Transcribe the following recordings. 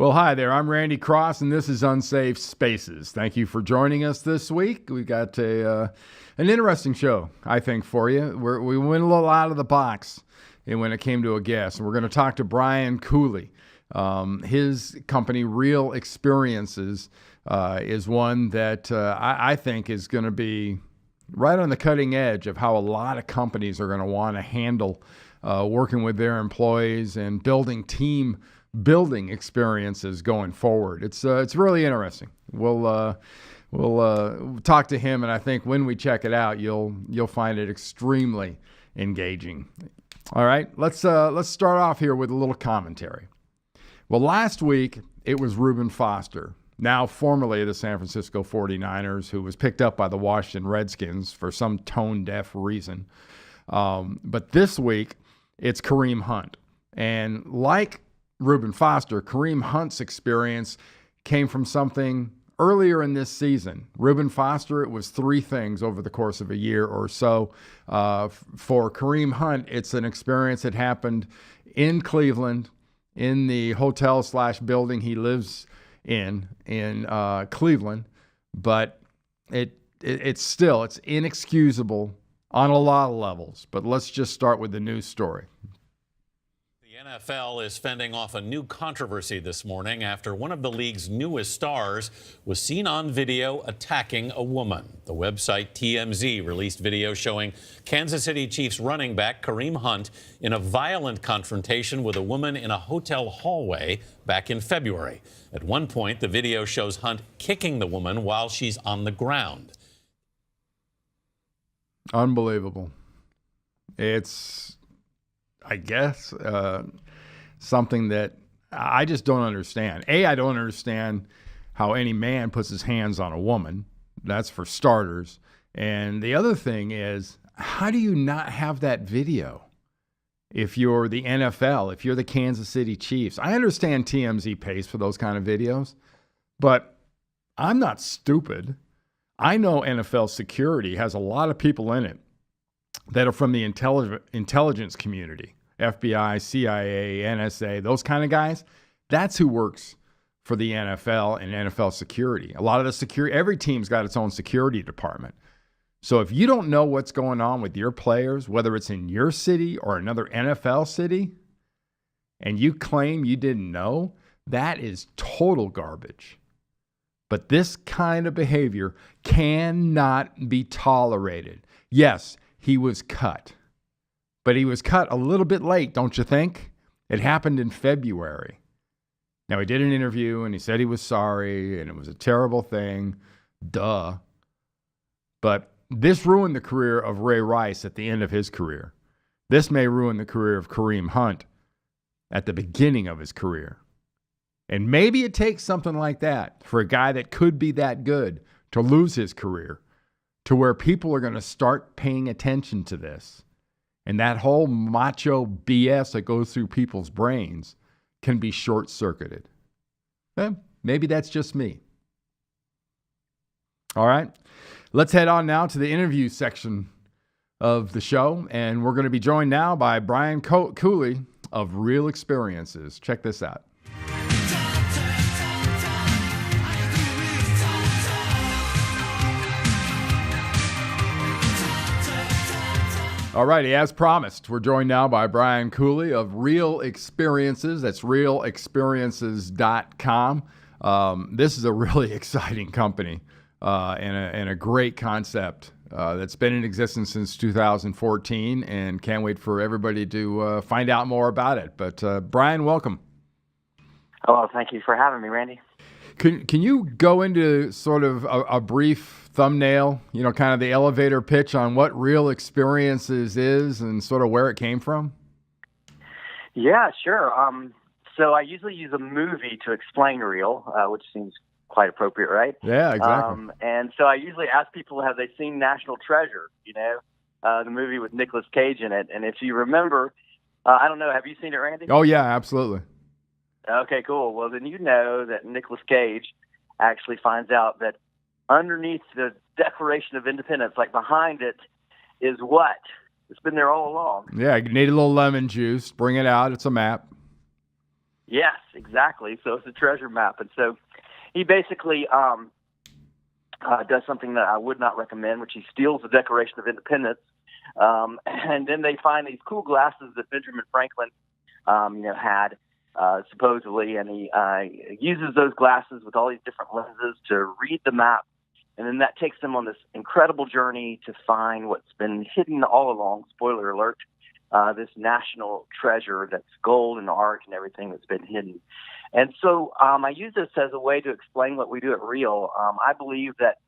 Well, hi there. I'm Randy Cross, and this is Unsafe Spaces. Thank you for joining us this week. We got an interesting show, I think, for you. We went a little out of the box when it came to a guest. And we're going to talk to Brian Cooley. His company, Real Experiences, is one that I think is going to be right on the cutting edge of how a lot of companies are going to want to handle working with their employees and building experiences going forward. It's really interesting. We'll talk to him, and I think when we check it out, you'll find it extremely engaging. All right, let's start off here with a little commentary. Well, last week it was Reuben Foster, now formerly of the San Francisco 49ers, who was picked up by the Washington Redskins for some tone-deaf reason. But this week it's Kareem Hunt, and like Reuben Foster, Kareem Hunt's experience came from something earlier in this season. Reuben Foster, it was three things over the course of a year or so. For Kareem Hunt, it's an experience that happened in Cleveland, in the hotel/building he lives in Cleveland. But it's inexcusable on a lot of levels. But let's just start with the news story. The NFL is fending off a new controversy this morning after one of the league's newest stars was seen on video attacking a woman. The website TMZ released video showing Kansas City Chiefs running back Kareem Hunt in a violent confrontation with a woman in a hotel hallway back in February. At one point, the video shows Hunt kicking the woman while she's on the ground. Unbelievable. It's, I guess, something that I just don't understand. I don't understand how any man puts his hands on a woman. That's for starters. And the other thing is, how do you not have that video if you're the NFL, if you're the Kansas City Chiefs? I understand TMZ pays for those kind of videos, but I'm not stupid. I know NFL security has a lot of people in it that are from the intelligence community, FBI, CIA, NSA, those kind of guys. That's who works for the NFL and NFL security. A lot of the security, every team's got its own security department. So if you don't know what's going on with your players, whether it's in your city or another NFL city, and you claim you didn't know, that is total garbage. But this kind of behavior cannot be tolerated. Yes, he was cut. But he was cut a little bit late, don't you think? It happened in February. Now, he did an interview, and he said he was sorry, and it was a terrible thing. Duh. But this ruined the career of Ray Rice at the end of his career. This may ruin the career of Kareem Hunt at the beginning of his career. And maybe it takes something like that for a guy that could be that good to lose his career, to where people are going to start paying attention to this. And that whole macho BS that goes through people's brains can be short-circuited. Maybe that's just me. All right. Let's head on now to the interview section of the show. And we're going to be joined now by Brian Cooley of Real Experiences. Check this out. All righty, as promised, we're joined now by Brian Cooley of Real Experiences. That's realexperiences.com. This is a really exciting company and a great concept that's been in existence since 2014, and can't wait for everybody to find out more about it. But Brian, welcome. Hello, thank you for having me, Randy. Can you go into sort of a brief thumbnail, kind of the elevator pitch on what Real Experiences is and sort of where it came from? Yeah, sure. So I usually use a movie to explain Real, which seems quite appropriate, right? Yeah, exactly. And so I usually ask people, have they seen National Treasure, the movie with Nicolas Cage in it? And if you remember, I don't know, have you seen it, Randy? Oh, yeah, absolutely. Okay, cool. Well, then you know that Nicolas Cage actually finds out that underneath the Declaration of Independence, like behind it, is what? It's been there all along. Yeah, you need a little lemon juice. Bring it out. It's a map. Yes, exactly. So it's a treasure map. And so he basically does something that I would not recommend, which he steals the Declaration of Independence. And then they find these cool glasses that Benjamin Franklin, had supposedly, and he uses those glasses with all these different lenses to read the map. And then that takes them on this incredible journey to find what's been hidden all along, spoiler alert, this national treasure that's gold and art and everything that's been hidden. And so I use this as a way to explain what we do at Real. I believe that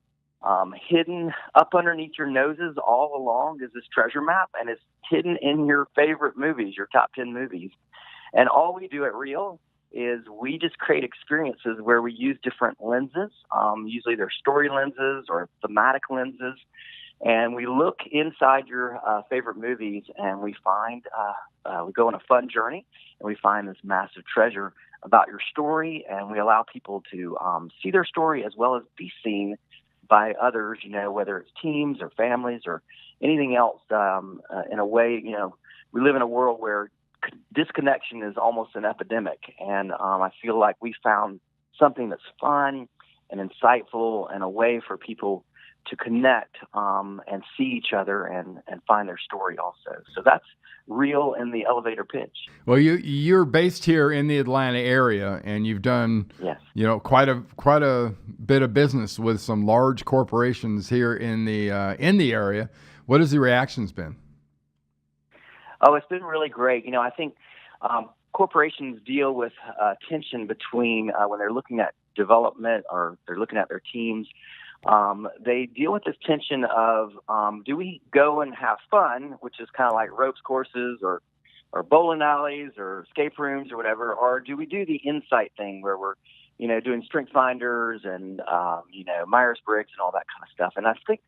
hidden up underneath your noses all along is this treasure map, and it's hidden in your favorite movies, your top 10 movies. And all we do at Real is we just create experiences where we use different lenses. Usually they're story lenses or thematic lenses. And we look inside your favorite movies, and we find, we go on a fun journey, and we find this massive treasure about your story, and we allow people to see their story as well as be seen by others, whether it's teams or families or anything else. In a way, we live in a world where disconnection is almost an epidemic, and I feel like we found something that's fun and insightful and a way for people to connect and see each other and find their story also. So that's Real in the elevator pitch. Well, you're based here in the Atlanta area, and you've done yes. Quite a bit of business with some large corporations here in the area. What has the reactions been? Oh, it's been really great. I think corporations deal with tension between when they're looking at development or they're looking at their teams. They deal with this tension of do we go and have fun, which is kind of like ropes courses or bowling alleys or escape rooms or whatever, or do we do the insight thing where we're doing strength finders and Myers-Briggs and all that kind of stuff. And I think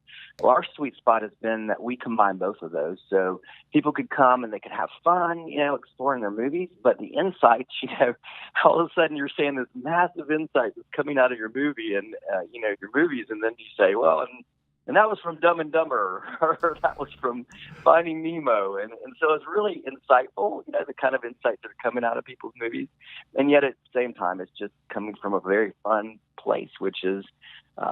our sweet spot has been that we combine both of those. So people could come and they could have fun, exploring their movies, but the insights, all of a sudden you're saying this massive insight that's coming out of your movie and, your movies. And then you say, well, and that was from Dumb and Dumber, or that was from Finding Nemo. And so it's really insightful, the kind of insights that are coming out of people's movies. And yet at the same time, it's just coming from a very fun place, which is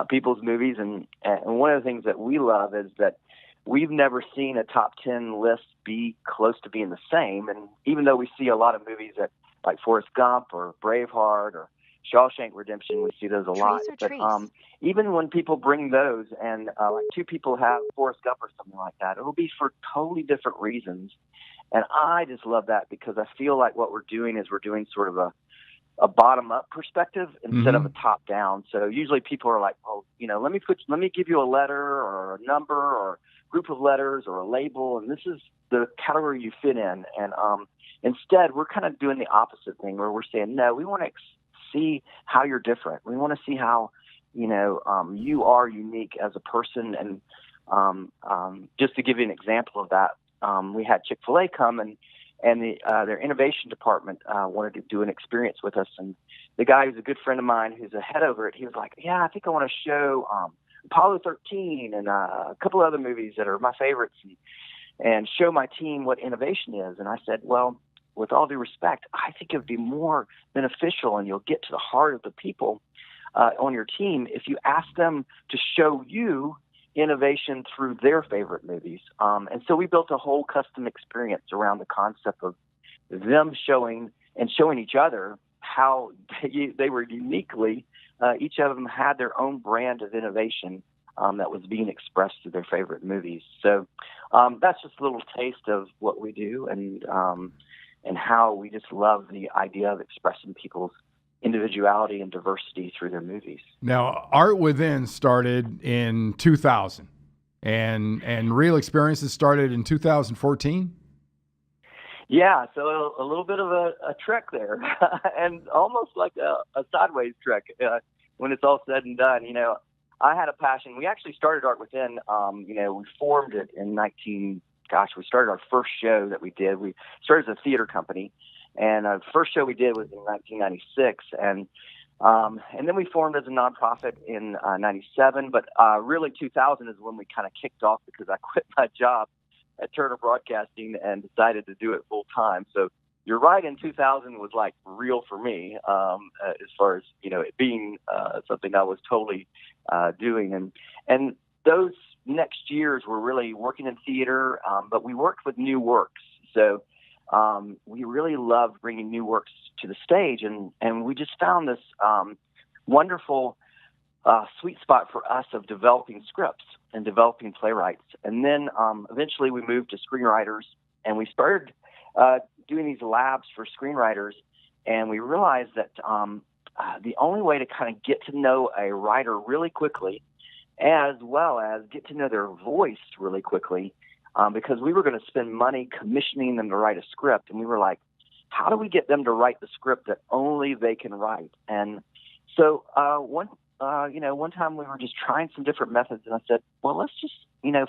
people's movies. And one of the things that we love is that we've never seen a top 10 list be close to being the same. And even though we see a lot of movies that like Forrest Gump or Braveheart or Shawshank Redemption, we see those a lot. But even when people bring those and like two people have Forrest Gump or something like that, it'll be for totally different reasons. And I just love that because I feel like what we're doing is we're doing sort of a bottom-up perspective instead of a top-down. So usually people are like, oh, let me give you a letter or a number or a group of letters or a label, and this is the category you fit in. And instead, we're kind of doing the opposite thing where we're saying, no, we want to see how you're different. We want to see how, you are unique as a person. And just to give you an example of that, we had Chick-fil-A come and their innovation department wanted to do an experience with us. And the guy who's a good friend of mine who's a head over it, he was like, yeah, I think I want to show Apollo 13 and a couple other movies that are my favorites and show my team what innovation is. And I said, well, with all due respect, I think it would be more beneficial and you'll get to the heart of the people on your team if you ask them to show you innovation through their favorite movies. And so we built a whole custom experience around the concept of them showing each other how they were uniquely, each of them had their own brand of innovation that was being expressed through their favorite movies. So that's just a little taste of what we do and how we just love the idea of expressing people's individuality and diversity through their movies. Now, Art Within started in 2000, and Real Experiences started in 2014? Yeah, so a little bit of a trek there, and almost like a sideways trek when it's all said and done. I had a passion. We actually started Art Within, we formed it in we started our first show that we did. We started as a theater company, and the first show we did was in 1996, and then we formed as a nonprofit in 97. But really, 2000 is when we kind of kicked off because I quit my job at Turner Broadcasting and decided to do it full time. So you're right. In 2000 was like real for me, as far as, it being something I was totally doing. And those next years were really working in theater, but we worked with new works. So we really loved bringing new works to the stage, and we just found this wonderful sweet spot for us of developing scripts and developing playwrights. And then eventually we moved to screenwriters, and we started doing these labs for screenwriters, and we realized that the only way to kind of get to know a writer really quickly, as well as get to know their voice really quickly, because we were going to spend money commissioning them to write a script, and we were like, how do we get them to write the script that only they can write? And so one time we were just trying some different methods, and I said, well, let's just,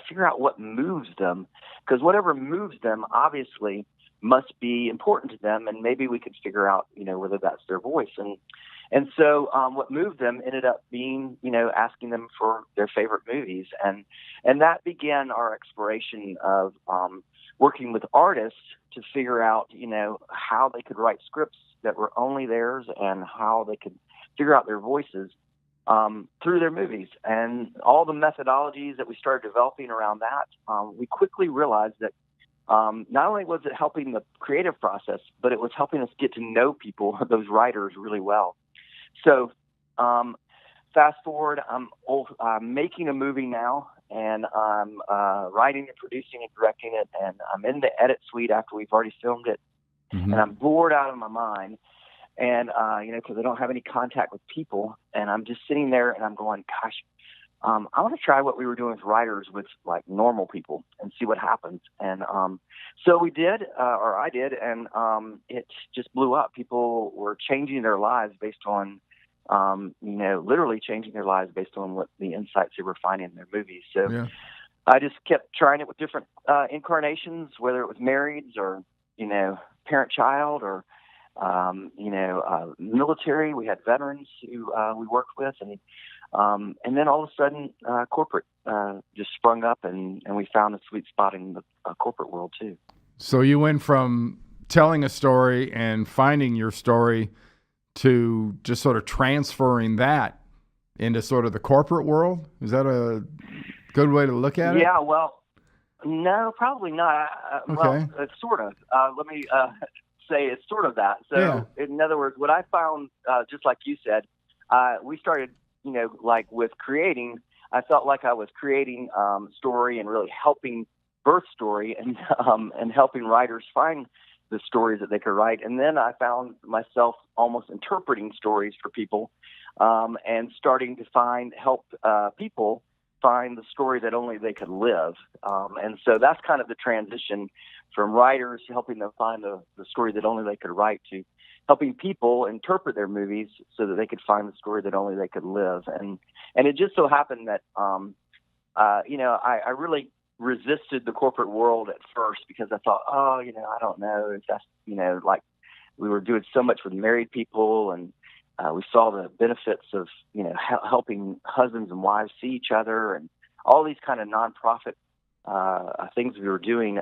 figure out what moves them, because whatever moves them obviously must be important to them, and maybe we could figure out, whether that's their voice. And so what moved them ended up being, asking them for their favorite movies. And that began our exploration of working with artists to figure out, how they could write scripts that were only theirs and how they could figure out their voices through their movies. And all the methodologies that we started developing around that, we quickly realized that not only was it helping the creative process, but it was helping us get to know people, those writers, really well. So fast forward, I'm making a movie now, and I'm writing and producing and directing it, and I'm in the edit suite after we've already filmed it, and I'm bored out of my mind, and because I don't have any contact with people, and I'm just sitting there and I'm going, gosh, I want to try what we were doing with writers with like normal people and see what happens. And so we did, or I did, and it just blew up. People were changing their lives based on, literally changing their lives based on what the insights they were finding in their movies. So yeah. I just kept trying it with different incarnations, whether it was marrieds or, parent-child or, military. We had veterans who we worked with, and then all of a sudden, corporate just sprung up, and we found a sweet spot in the corporate world too. So you went from telling a story and finding your story to just sort of transferring that into sort of the corporate world. Is that a good way to look at it? Yeah, well, no, probably not. Okay. Well, it's sort of. Let me say it's sort of that. So, yeah. In other words, what I found, just like you said, we started, like with creating, I felt like I was creating story and really helping birth story and helping writers find the stories that they could write. And then I found myself almost interpreting stories for people and starting to help people find the story that only they could live. And so that's kind of the transition from writers helping them find the story that only they could write to helping people interpret their movies so that they could find the story that only they could live. And it just so happened that, I really resisted the corporate world at first because I thought, I don't know if that's, like we were doing so much with married people, and we saw the benefits of, helping husbands and wives see each other and all these kind of nonprofit things we were doing.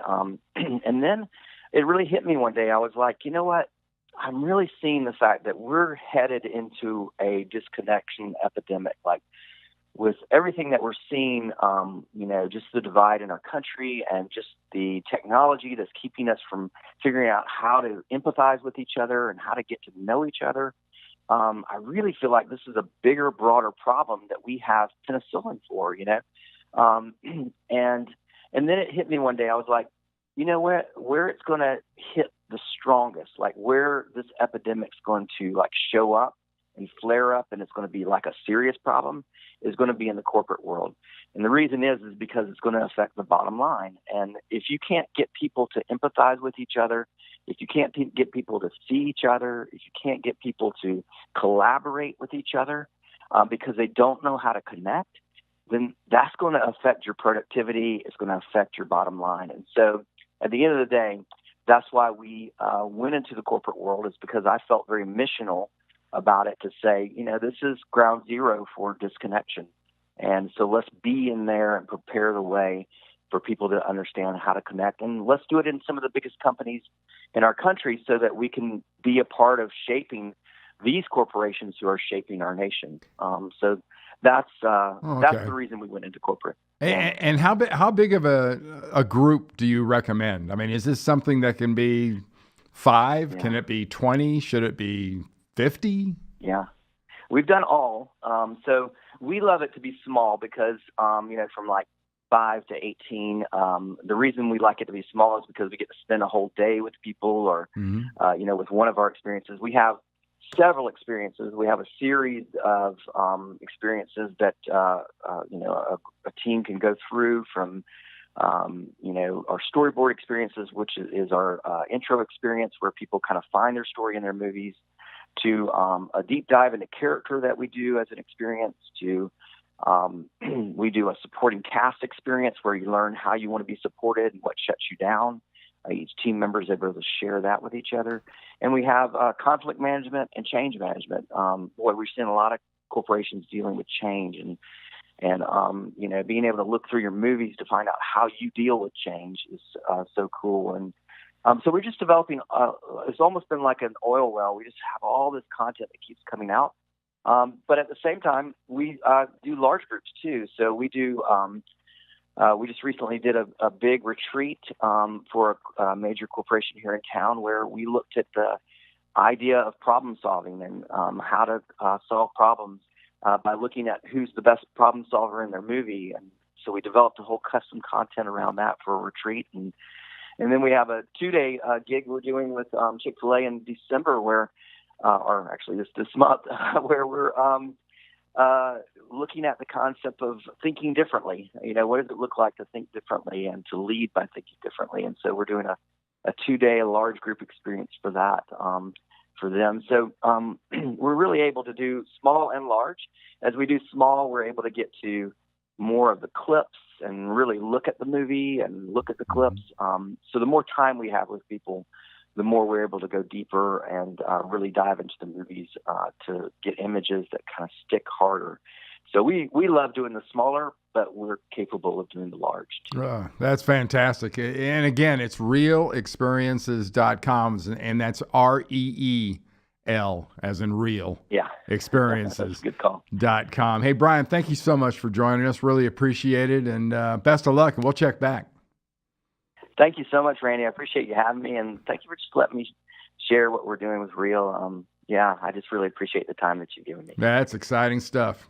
And then it really hit me one day. I was like, you know what? I'm really seeing the fact that we're headed into a disconnection epidemic, like with everything that we're seeing, just the divide in our country and just the technology that's keeping us from figuring out how to empathize with each other and how to get to know each other. I really feel like this is a bigger, broader problem that we have penicillin for, and then it hit me one day. I was like, where it's going to hit the strongest, like where this epidemic's going to like show up and flare up, and it's going to be like a serious problem, is going to be in the corporate world. And the reason is because it's going to affect the bottom line. And if you can't get people to empathize with each other, if you can't get people to see each other, if you can't get people to collaborate with each other because they don't know how to connect, then that's going to affect your productivity. It's going to affect your bottom line. And so at the end of the day, that's why we went into the corporate world, is because I felt very missional about it, to say, this is ground zero for disconnection. And so let's be in there and prepare the way for people to understand how to connect. And let's do it in some of the biggest companies in our country so that we can be a part of shaping these corporations who are shaping our nation. So that's the reason we went into corporate. And how big of a group do you recommend? I mean, is this something that can be 5? Yeah. Can it be 20? Should it be 50? Yeah, we've done all. So we love it to be small because, from like 5 to 18. The reason we like it to be small is because we get to spend a whole day with people or, with one of our experiences. We have several experiences. We have a series of experiences that, a team can go through from, our storyboard experiences, which is our intro experience where people kind of find their story in their movies, to a deep dive into character that we do as an experience, to we do a supporting cast experience where you learn how you want to be supported and what shuts you down. Each team member is able to share that with each other. And we have conflict management and change management. We've seen a lot of corporations dealing with change and being able to look through your movies to find out how you deal with change is so cool. And so we're just developing, it's almost been like an oil well. We just have all this content that keeps coming out. But at the same time, we do large groups too. So we do, we just recently did a big retreat for a major corporation here in town where we looked at the idea of problem solving and how to solve problems by looking at who's the best problem solver in their movie. And so we developed a whole custom content around that for a retreat. And then we have a 2-day gig we're doing with Chick-fil-A in December where, or actually this month, where we're looking at the concept of thinking differently. What does it look like to think differently and to lead by thinking differently? And so we're doing a 2-day large group experience for that for them. So we're really able to do small and large. As we do small, we're able to get to more of the clips and really look at the movie and look at the clips. So the more time we have with people, the more we're able to go deeper and really dive into the movies to get images that kind of stick harder. So we love doing the smaller, but we're capable of doing the large too. That's fantastic. And again, it's realexperiences.com, and that's REEL as in real. Yeah. Experiences. Good call. .com. Hey, Brian, thank you so much for joining us. Really appreciate it. And best of luck, and we'll check back. Thank you so much, Randy. I appreciate you having me, and thank you for just letting me share what we're doing with Real. I just really appreciate the time that you've given me. That's exciting stuff.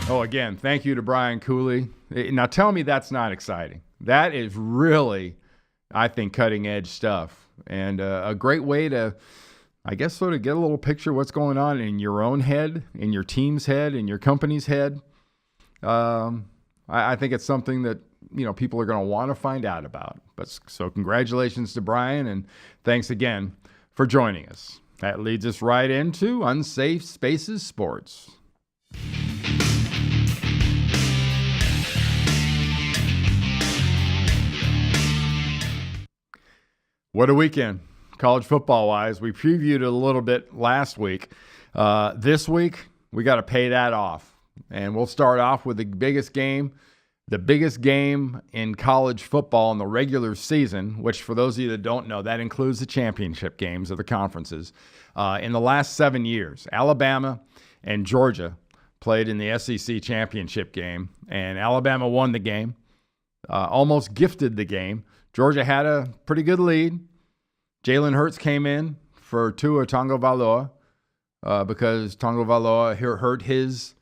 Oh, again, thank you to Brian Cooley. Now, tell me that's not exciting. That is really, I think, cutting-edge stuff, and a great way to, I guess, sort of get a little picture of what's going on in your own head, in your team's head, in your company's head. I think it's something that, people are going to want to find out about. So congratulations to Brian, and thanks again for joining us. That leads us right into Unsafe Spaces Sports. What a weekend, college football-wise. We previewed it a little bit last week. This week, we got to pay that off. And we'll start off with the biggest game in college football in the regular season, which for those of you that don't know, that includes the championship games of the conferences. In the last 7 years, Alabama and Georgia played in the SEC championship game, and Alabama won the game, almost gifted the game. Georgia had a pretty good lead. Jalen Hurts came in for Tua Tagovailoa because Tagovailoa hurt his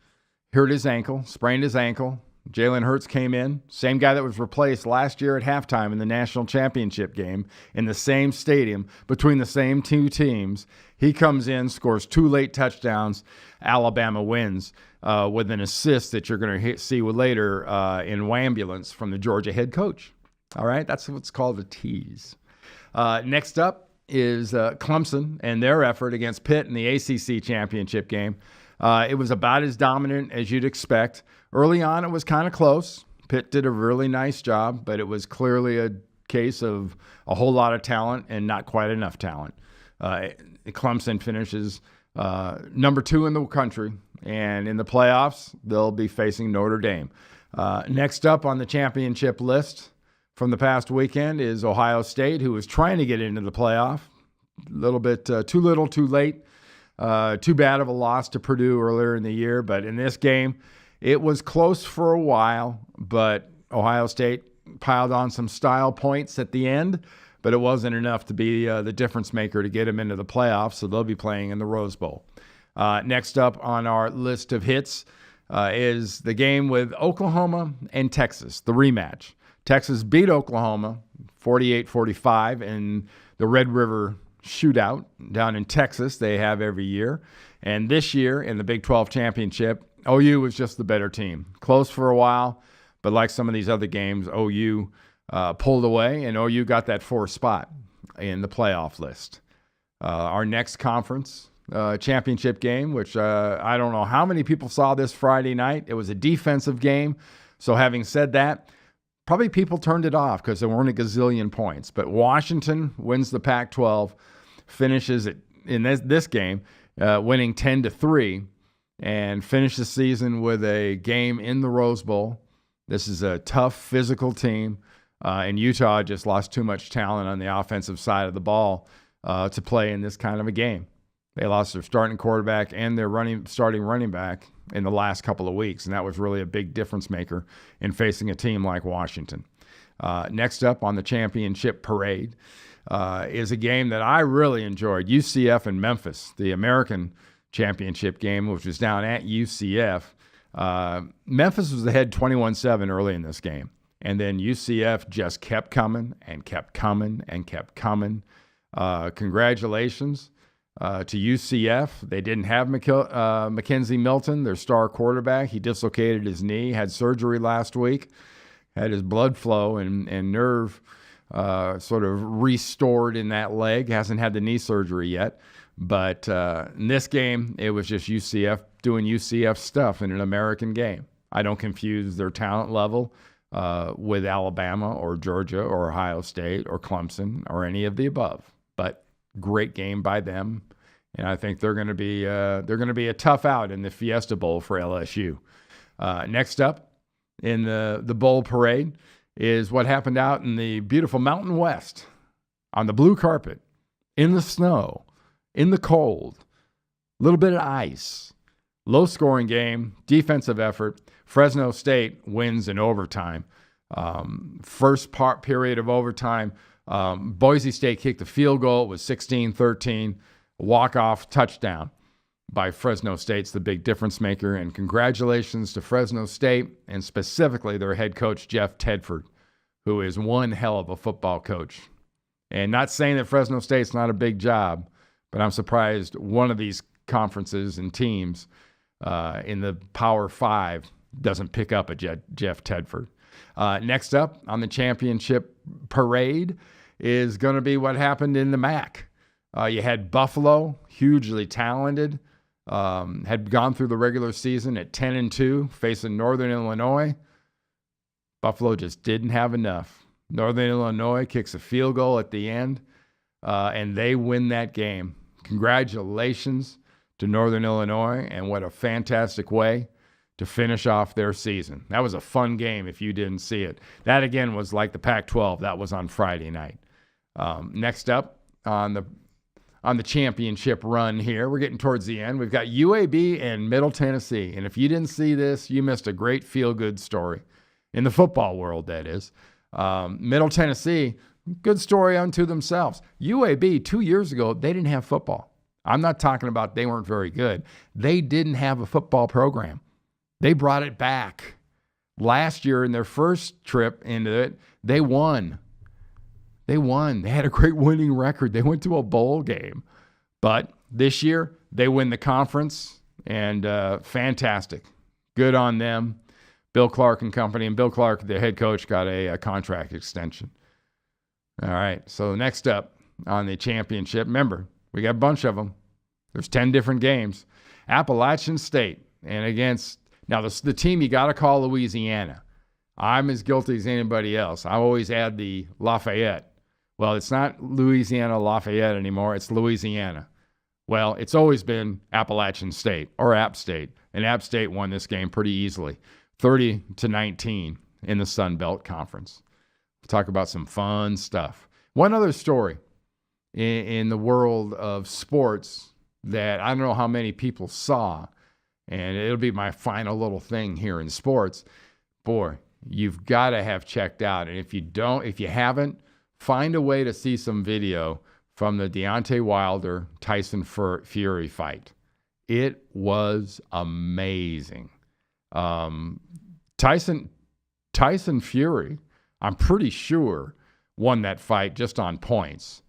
ankle, sprained his ankle. Jalen Hurts came in, same guy that was replaced last year at halftime in the national championship game in the same stadium between the same two teams. He comes in, scores 2 late touchdowns. Alabama wins with an assist that you're going to see later in Wahmbulance from the Georgia head coach. All right, that's what's called a tease. Next up is Clemson and their effort against Pitt in the ACC championship game. It was about as dominant as you'd expect. Early on, it was kind of close. Pitt did a really nice job, but it was clearly a case of a whole lot of talent and not quite enough talent. Clemson finishes number 2 in the country, and in the playoffs, they'll be facing Notre Dame. Next up on the championship list from the past weekend is Ohio State, who was trying to get into the playoff. A little bit too little, too late. Too bad of a loss to Purdue earlier in the year. But in this game, it was close for a while, but Ohio State piled on some style points at the end, but it wasn't enough to be the difference maker to get them into the playoffs, so they'll be playing in the Rose Bowl. Next up on our list of hits is the game with Oklahoma and Texas, the rematch. Texas beat Oklahoma 48-45 in the Red River Shootout down in Texas they have every year. And this year in the Big 12 Championship, OU was just the better team. Close for a while, but like some of these other games, OU pulled away, and OU got that 4th spot in the playoff list. Our next conference championship game, which I don't know how many people saw this Friday night. It was a defensive game. So having said that, probably people turned it off because there weren't a gazillion points. But Washington wins the Pac-12, finishes it in this game, winning 10-3, and finished the season with a game in the Rose Bowl. This is a tough, physical team, and Utah just lost too much talent on the offensive side of the ball to play in this kind of a game. They lost their starting quarterback and their starting running back in the last couple of weeks, and that was really a big difference maker in facing a team like Washington. Next up on the championship parade is a game that I really enjoyed, UCF and Memphis, the American championship game, which was down at UCF. Memphis was ahead 21-7 early in this game, and then UCF just kept coming and kept coming and kept coming. Congratulations to UCF. They didn't have Mackenzie Milton, their star quarterback. He dislocated his knee, had surgery last week, had his blood flow and nerve sort of restored in that leg. Hasn't had the knee surgery yet. But in this game, it was just UCF doing UCF stuff in an American game. I don't confuse their talent level with Alabama or Georgia or Ohio State or Clemson or any of the above. But great game by them, and I think they're going to be a tough out in the Fiesta Bowl for LSU. Next up in the bowl parade is what happened out in the beautiful Mountain West on the blue carpet, in the snow, in the cold, a little bit of ice, low-scoring game, defensive effort. Fresno State wins in overtime. First period of overtime, Boise State kicked the field goal. It was 16-13, walk-off touchdown by Fresno State's the big difference maker. And congratulations to Fresno State and specifically their head coach, Jeff Tedford, who is one hell of a football coach. And not saying that Fresno State's not a big job, but I'm surprised one of these conferences and teams in the Power 5 doesn't pick up a Jeff Tedford. Next up on the championship parade is going to be what happened in the MAC. You had Buffalo, hugely talented, had gone through the regular season at 10-2, facing Northern Illinois. Buffalo just didn't have enough. Northern Illinois kicks a field goal at the end, and they win that game. Congratulations to Northern Illinois, and what a fantastic way to finish off their season. That was a fun game if you didn't see it. That, again, was like the Pac-12. That was on Friday night. Next up on the championship run here, we're getting towards the end. We've got UAB and Middle Tennessee. And if you didn't see this, you missed a great feel-good story. In the football world, that is. Middle Tennessee, good story unto themselves. UAB, 2 years ago, they didn't have football. I'm not talking about they weren't very good. They didn't have a football program. They brought it back. Last year, in their first trip into it, they won. They had a great winning record. They went to a bowl game. But this year, they win the conference, and fantastic. Good on them. Bill Clark and company. And Bill Clark, the head coach, got a contract extension. All right, so next up on the championship, remember, we got a bunch of them. There's 10 different games. Appalachian State, and against, now the team you got to call Louisiana. I'm as guilty as anybody else. I always add the Lafayette. Well, it's not Louisiana Lafayette anymore. It's Louisiana. Well, it's always been Appalachian State or App State, and App State won this game pretty easily, 30-19 in the Sun Belt Conference. We'll talk about some fun stuff. One other story in the world of sports that I don't know how many people saw, and it'll be my final little thing here in sports. Boy, you've got to have checked out. And if you haven't, find a way to see some video from the Deontay Wilder-Tyson Fury fight. It was amazing. Tyson Fury, I'm pretty sure, won that fight just on points.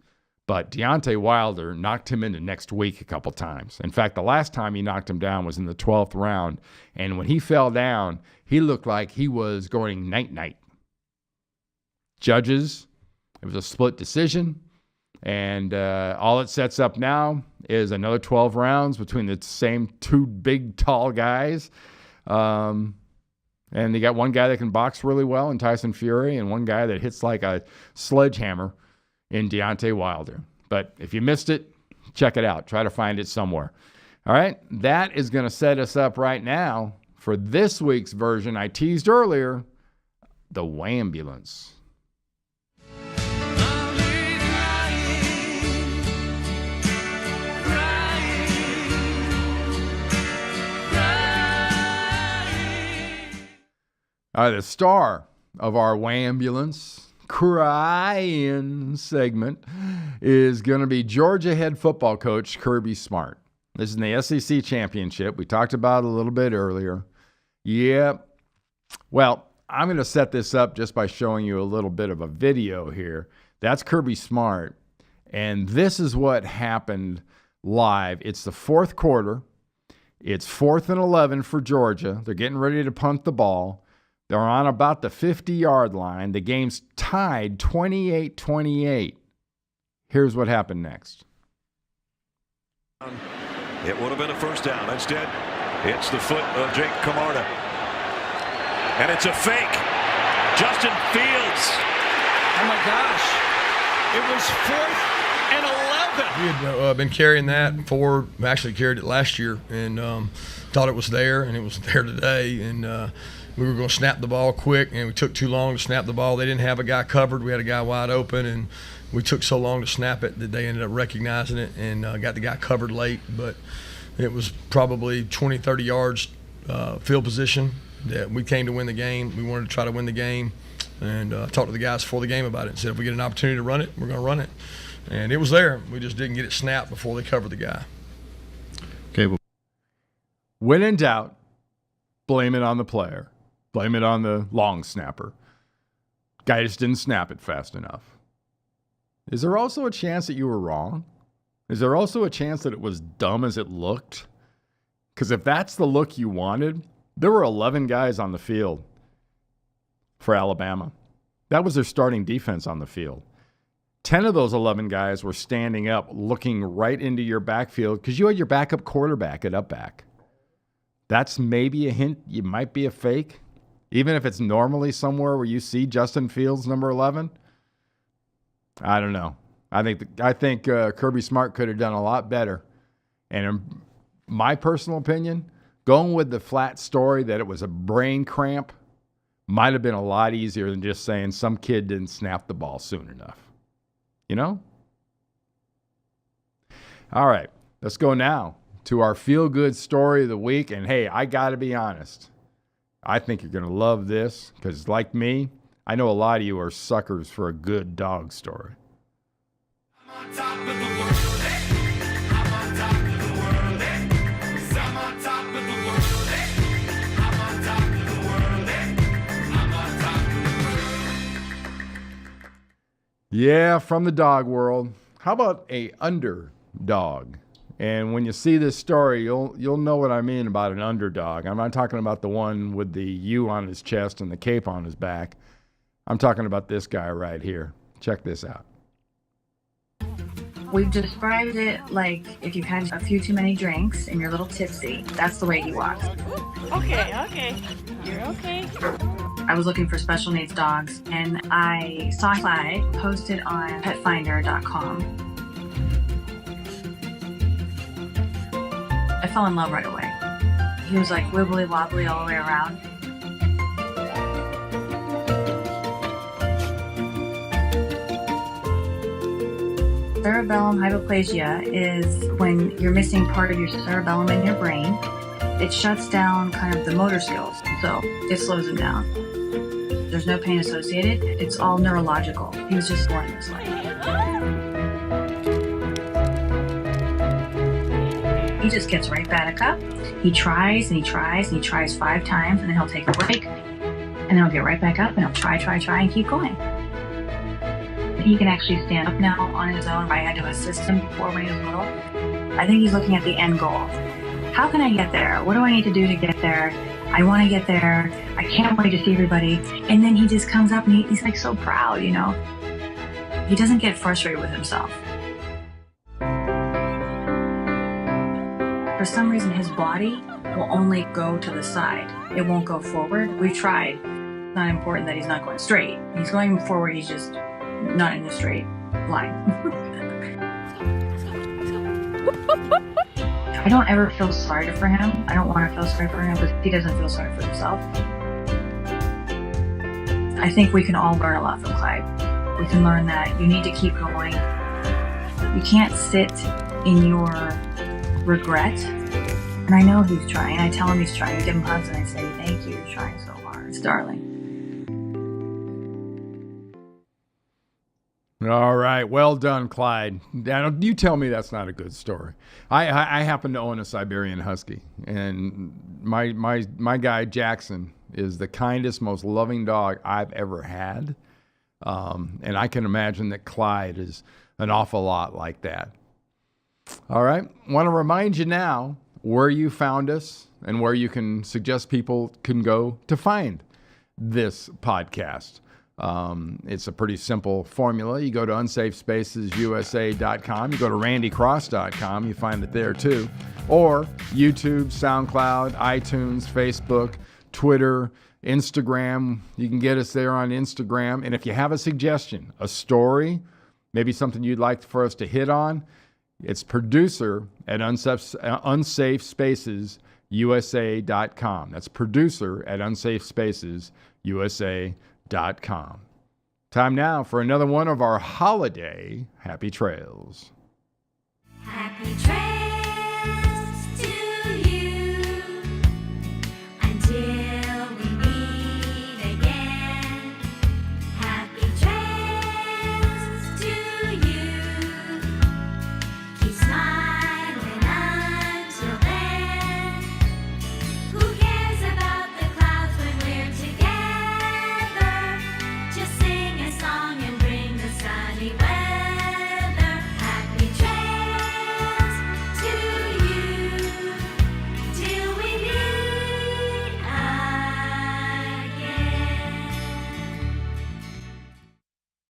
But Deontay Wilder knocked him into next week a couple times. In fact, the last time he knocked him down was in the 12th round. And when he fell down, he looked like he was going night-night. Judges, it was a split decision. And all it sets up now is another 12 rounds between the same two big, tall guys. And they got one guy that can box really well in Tyson Fury and one guy that hits like a sledgehammer in Deontay Wilder. But if you missed it, check it out. Try to find it somewhere. All right, that is going to set us up right now for this week's version I teased earlier, the Wahmbulance. The star of our Wahmbulance crying segment is going to be Georgia head football coach Kirby Smart. This is in the SEC championship. We talked about it a little bit earlier. Yeah. Well, I'm going to set this up just by showing you a little bit of a video here. That's Kirby Smart. And this is what happened live. It's the fourth quarter. It's 4th and 11 for Georgia. They're getting ready to punt the ball. They're on about the 50-yard line. The game's tied 28-28. Here's what happened next. It would have been a first down. Instead, it's the foot of Jake Camarda. And it's a fake. Justin Fields. Oh, my gosh. It was 4th and 11. We had been carrying that forward. Actually carried it last year and thought it was there, and it was there today. And we were going to snap the ball quick, and we took too long to snap the ball. They didn't have a guy covered. We had a guy wide open, and we took so long to snap it that they ended up recognizing it and got the guy covered late. But it was probably 20, 30 yards field position that we came to win the game. We wanted to try to win the game, and talked to the guys before the game about it and said if we get an opportunity to run it, we're going to run it. And it was there. We just didn't get it snapped before they covered the guy. Okay. Well, when in doubt, blame it on the player. Blame it on the long snapper. Guy just didn't snap it fast enough. Is there also a chance that you were wrong? Is there also a chance that it was dumb as it looked? Because if that's the look you wanted, there were 11 guys on the field for Alabama. That was their starting defense on the field. 10 of those 11 guys were standing up, looking right into your backfield because you had your backup quarterback at up back. That's maybe a hint you might be a fake. Even if it's normally somewhere where you see Justin Fields, number 11, I don't know. I think Kirby Smart could have done a lot better. And in my personal opinion, going with the flat story that it was a brain cramp might have been a lot easier than just saying some kid didn't snap the ball soon enough. You know? All right, let's go now to our feel-good story of the week. And, hey, I got to be honest. I think you're going to love this because, like me, I know a lot of you are suckers for a good dog story. I'm on top of the world, eh? I'm on top of the world, eh? 'Cause I'm on top of the world, eh? I'm on top of the world, eh? I'm on top of the world. Yeah, from the dog world. How about a underdog? And when you see this story, you'll know what I mean about an underdog. I'm not talking about the one with the U on his chest and the cape on his back. I'm talking about this guy right here. Check this out. We've described it like if you've had a few too many drinks and you're a little tipsy. That's the way he walks. Okay. You're okay. I was looking for special needs dogs, and I saw Clyde posted on petfinder.com. I fell in love right away. He was like wibbly wobbly all the way around. Cerebellum hypoplasia is when you're missing part of your cerebellum in your brain. It shuts down kind of the motor skills, so it slows him down. There's no pain associated. It's all neurological. He was just born this way. He just gets right back up. He tries and he tries and he tries 5 times, and then he'll take a break, and then he'll get right back up and he'll try and keep going. He can actually stand up now on his own. I had to assist him before when he was little. I think he's looking at the end goal. How can I get there? What do I need to do to get there? I want to get there. I can't wait to see everybody. And then he just comes up and he's like so proud, you know. He doesn't get frustrated with himself. For some reason, his body will only go to the side. It won't go forward. We've tried. It's not important that he's not going straight. He's going forward. He's just not in a straight line. I don't ever feel sorry for him. I don't want to feel sorry for him because he doesn't feel sorry for himself. I think we can all learn a lot from Clyde. We can learn that you need to keep going. You can't sit in your regret. And I know he's trying. I tell him he's trying. I give him hugs and I say, thank you, you're trying so hard. It's darling. All right. Well done, Clyde. Now, you tell me that's not a good story. I happen to own a Siberian Husky, and my guy, Jackson, is the kindest, most loving dog I've ever had. And I can imagine that Clyde is an awful lot like that. All right. Want to remind you now where you found us and where you can suggest people can go to find this podcast. It's a pretty simple formula. You go to unsafespacesUSA.com. You go to randycross.com. You find it there too. Or YouTube, SoundCloud, iTunes, Facebook, Twitter, Instagram. You can get us there on Instagram. And if you have a suggestion, a story, maybe something you'd like for us to hit on, it's producer at unsafespacesUSA.com. That's producer at unsafespacesUSA.com. Time now for another one of our holiday Happy Trails. Happy trails.